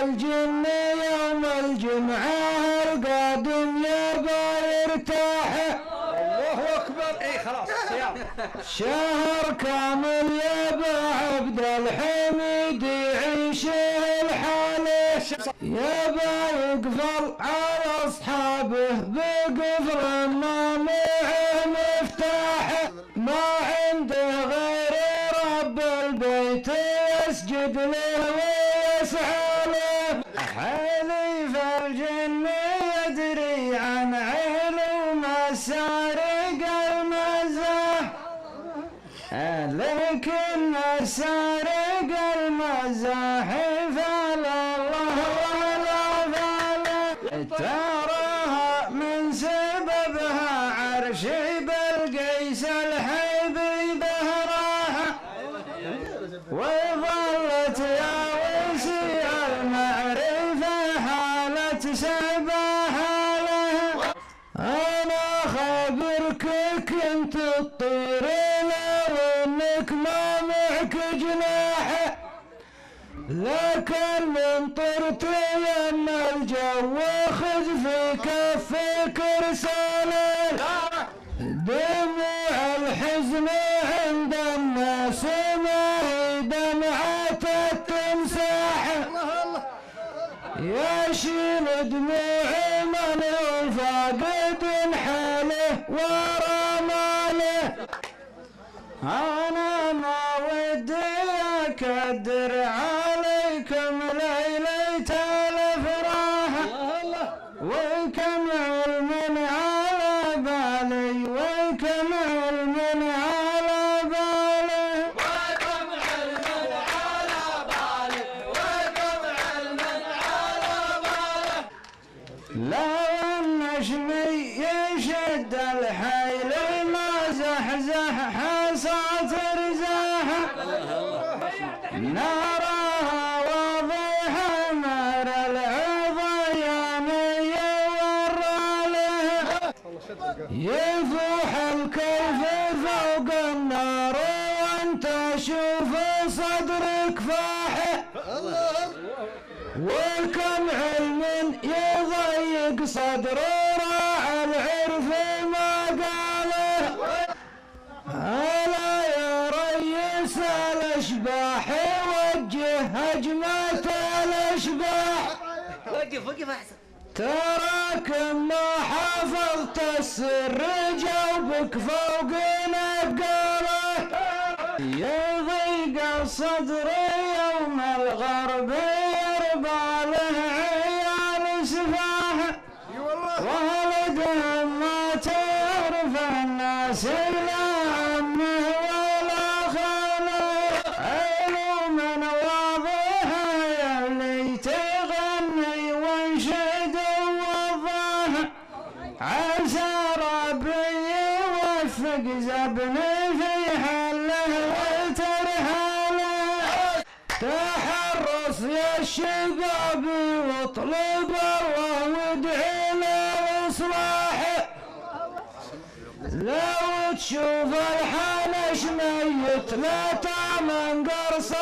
الجن يوم الجمعة القادم يبا يرتاح. الله أكبر. إيه خلاص يلا. شهر كامل يبا عبد الحميد يعيش الحالة، يبا يقفل على أصحابه بقفل ما معه مفتاح، ما عنده غير رب البيت يسجد له ويسعى له. حليف الجن يدري عن علوم السارق المزاح، لكن السارق المزاح فلا الله ولا فلا. تراها من سببها عرش بلقيس الحبيبه راحه، وظلت يا وسي المعرفة حالة سباها لها. أنا خبرك كنت تطير لو إنك ما معك جناح، لكن من طرت يم الجو خذ في كفك رسالة. دموع الحزن عند الناس ما هي دمعة التمساح، يشيل دموع من هو فاقد حاله ورماله. أنا ما ودي أكدر عليكم ليلة الأفراح، وكم علم على بالي وكم علم على بالي وكم علم على بالي وكم علم على بالي. لو النجم يشد الحيل ما زحزح حصى ترزاح، نارها واضحة نار العضيان يوراله، يفوح الكيف فوق النار وانت شوف صدرك فاح، وكم علم يضيق صدر راع العرف ما قاله. ألا يا ريس الأشباح وجه هجمة الأشباح، وقف أحسن. تراكم ما حفظت السر جوبك فوق نقاله، يضيق الصدر يوم الغرب يربى له عيال سفاح، ولدهم ما تعرف الناس لا عمه ولا خاله. علوم واضحة يلي تغني وانشد ووضاح، عسى ربي يوفق زبني في حله وترحاله. تحرص يا الشباب واطلب الله وادعي لإصلاحه، لو تشوف الحنش ميت لا تعمل قرص